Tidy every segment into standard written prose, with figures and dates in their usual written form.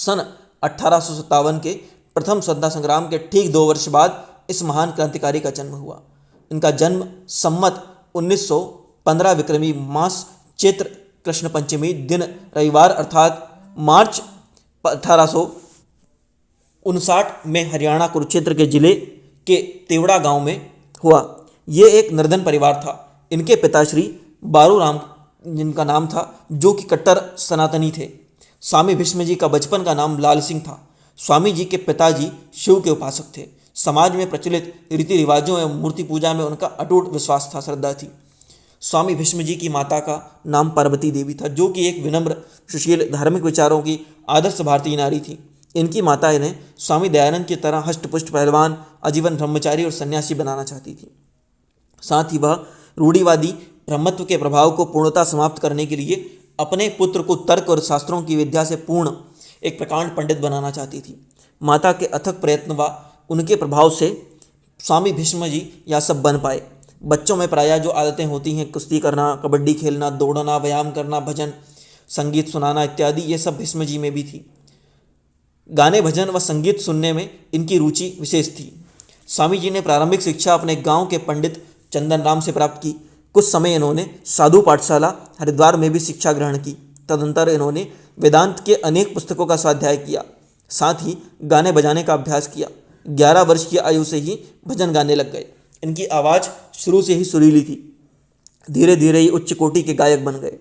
सन 1857 के प्रथम स्वतंत्रता संग्राम के ठीक 2 वर्ष बाद इस महान क्रांतिकारी का जन्म हुआ। इनका जन्म संमत 1915 विक्रमी मास चैत्र कृष्ण पंचमी दिन रविवार अर्थात मार्च 1859 में हरियाणा कुरुक्षेत्र के जिले के तेवड़ा गांव में हुआ। ये एक निर्धन परिवार था। इनके पिता श्री बारूराम जिनका नाम था, जो कि कट्टर सनातनी थे। स्वामी भीष्म जी का बचपन का नाम लाल सिंह था। स्वामी जी के पिताजी शिव के उपासक थे। समाज में प्रचलित रीति रिवाजों एवं मूर्ति पूजा में उनका अटूट विश्वास था, श्रद्धा थी। स्वामी भीष्म जी की माता का नाम पार्वती देवी था, जो कि एक विनम्र, सुशील, धार्मिक विचारों की आदर्श भारतीय नारी थी। इनकी माता इन्हें स्वामी दयानंद की तरह हष्टपुष्ट पहलवान, आजीवन ब्रह्मचारी और सन्यासी बनाना चाहती थी। साथ ही वह रूढ़िवादी ब्रह्मत्व के प्रभाव को पूर्णतः समाप्त करने के लिए अपने पुत्र को तर्क और शास्त्रों की विद्या से पूर्ण एक प्रकांड पंडित बनाना चाहती थी। माता के अथक प्रयत्न व उनके प्रभाव से स्वामी भीष्म जी यह सब बन पाए। बच्चों में प्रायः जो आदतें होती हैं, कुश्ती करना, कबड्डी खेलना, दौड़ना, व्यायाम करना, भजन संगीत सुनाना इत्यादि, ये सब भीष्म जी में भी थी। गाने, भजन व संगीत सुनने में इनकी रुचि विशेष थी। स्वामी जी ने प्रारंभिक शिक्षा अपने गांव के पंडित चंदन राम से प्राप्त की। कुछ समय इन्होंने साधु पाठशाला हरिद्वार में भी शिक्षा ग्रहण की। तदंतर इन्होंने वेदांत के अनेक पुस्तकों का स्वाध्याय किया। साथ ही गाने बजाने का अभ्यास किया। 11 वर्ष की आयु से ही भजन गाने लग गए। इनकी आवाज़ शुरू से ही सुरीली थी। धीरे धीरे ही उच्च कोटि के गायक बन गए।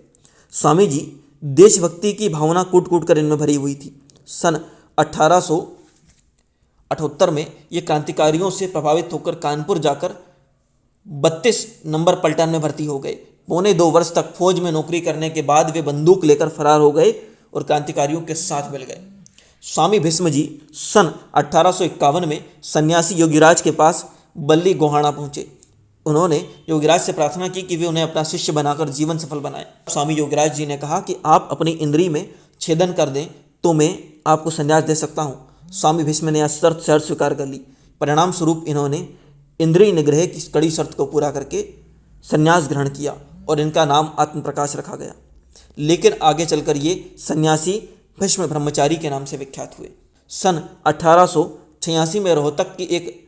स्वामी जी देशभक्ति की भावना कूट कूट कर इनमें भरी हुई थी। सन 1878 में ये क्रांतिकारियों से प्रभावित होकर कानपुर जाकर 32 नंबर पलटन में भर्ती हो गए। पौने 2 वर्ष तक फौज में नौकरी करने के बाद वे बंदूक लेकर फरार हो गए और क्रांतिकारियों के साथ मिल गए। स्वामी भीष्म जी सन 1851 में सन्यासी योगीराज के पास बल्ली गोहाना पहुंचे। उन्होंने योगीराज से प्रार्थना की कि वे उन्हें अपना शिष्य बनाकर जीवन सफल बनाएं। स्वामी योगीराज जी ने कहा कि आप अपनी इंद्री में छेदन कर दें तो मैं आपको संन्यास दे सकता हूं। स्वामी भीष्म ने यह शर्त स्वीकार कर ली। परिणाम स्वरूप इन्होंने इंद्रिय निग्रह की कड़ी शर्त को पूरा करके संन्यास ग्रहण किया और इनका नाम आत्मप्रकाश रखा गया। लेकिन आगे चलकर ये सन्यासी भीष्म ब्रह्मचारी के नाम से विख्यात हुए। सन 1886 में रोहतक की एक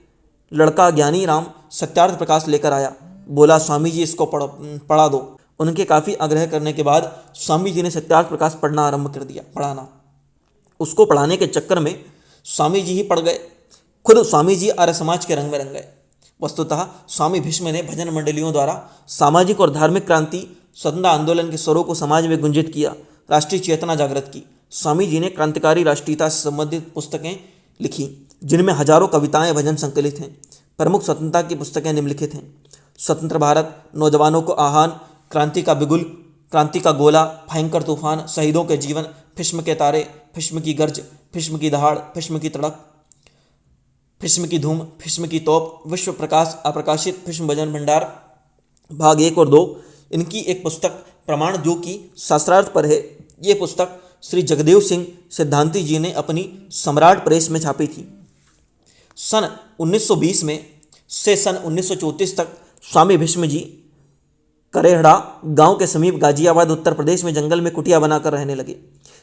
लड़का ज्ञानी राम सत्यार्थ प्रकाश लेकर आया। बोला, स्वामी जी इसको पढ़ा दो। उनके काफ़ी आग्रह करने के बाद स्वामी जी ने सत्यार्थ प्रकाश पढ़ना आरंभ कर दिया। उसको पढ़ाने के चक्कर में स्वामी जी ही पढ़ गए। खुद स्वामी जी आर्य समाज के रंग में रंग गए। वस्तुतः स्वामी भीष्म ने भजन मंडलियों द्वारा सामाजिक और धार्मिक क्रांति, स्वतंत्रता आंदोलन के स्वरों को समाज में गुंजित किया, राष्ट्रीय चेतना जागृत की। स्वामी जी ने क्रांतिकारी राष्ट्रीयता से संबंधित पुस्तकें लिखी, जिनमें हजारों कविताएं, भजन संकलित हैं। प्रमुख स्वतंत्रता की पुस्तकें निम्नलिखित हैं: स्वतंत्र भारत, नौजवानों को आह्वान, क्रांति का बिगुल, क्रांति का गोला, भयंकर तूफान, शहीदों के जीवन, भीष्म के तारे, भीष्म की गर्ज, भीष्म की दहाड़, भीष्म की तड़क, भीष्म की धूम, भीष्म की तोप, विश्व प्रकाश, अप्रकाशित, भीष्म भजन भंडार, भाग 1 और 2। इनकी एक पुस्तक प्रमाण, जो कि शास्त्रार्थ पर है, ये पुस्तक श्री जगदेव सिंह सिद्धांती जी ने अपनी सम्राट प्रेस में छापी थी। सन 1920 में से सन 1934 तक स्वामी भीष्म जी करेहड़ा गांव के समीप गाजियाबाद उत्तर प्रदेश में जंगल में कुटिया बनाकर रहने लगे।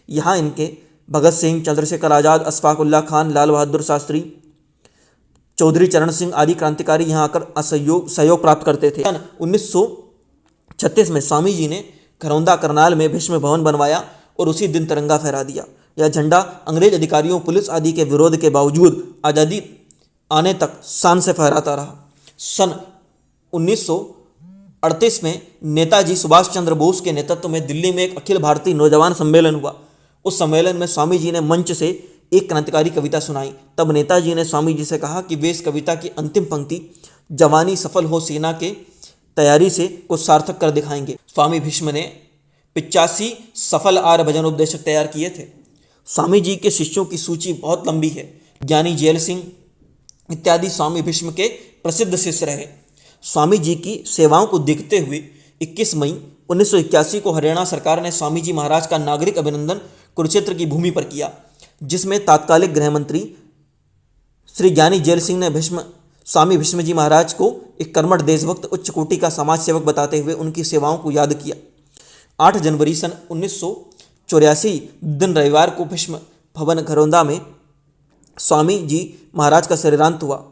यहाँ इनके भगत सिंह, चंद्रशेखर आज़ाद, अशफाक उल्लाह खान, लाल बहादुर शास्त्री, चौधरी चरण सिंह आदि क्रांतिकारी यहाँ आकर सहयोग प्राप्त करते थे। सन 1936 में स्वामी जी ने घरौंदा करनाल में भीष्म भवन बनवाया और उसी दिन तिरंगा फहरा दिया। यह झंडा अंग्रेज अधिकारियों, पुलिस आदि के विरोध के बावजूद आज़ादी आने तक शान से फहराता रहा। सन 1938 में नेताजी सुभाष चंद्र बोस के नेतृत्व में दिल्ली में एक अखिल भारतीय नौजवान सम्मेलन हुआ। उस सम्मेलन में स्वामी जी ने मंच से एक क्रांतिकारी कविता सुनाई। तब नेताजी ने स्वामी जी से कहा कि वे इस कविता की अंतिम पंक्ति, जवानी सफल हो सेना के तैयारी से, को सार्थक कर दिखाएंगे। स्वामी भीष्म ने 85 सफल आर्य भजन उपदेशक तैयार किए थे। स्वामी जी के शिष्यों की सूची बहुत लंबी है। ज्ञानी जैल सिंह इत्यादि स्वामी भीष्म के प्रसिद्ध शिष्य रहे। स्वामी जी की सेवाओं को देखते हुए 21 मई 1981 को हरियाणा सरकार ने स्वामी जी महाराज का नागरिक अभिनंदन कुरुक्षेत्र की भूमि पर किया, जिसमें तात्कालिक गृह मंत्री श्री ज्ञानी जैल सिंह ने स्वामी भीष्म जी महाराज को एक कर्मठ देशभक्त उच्च कोटि का समाज सेवक बताते हुए उनकी सेवाओं को याद किया। 8 जनवरी सन 1984 दिन रविवार को भीष्म भवन घरौंदा में स्वामी जी महाराज का शरीरांत हुआ।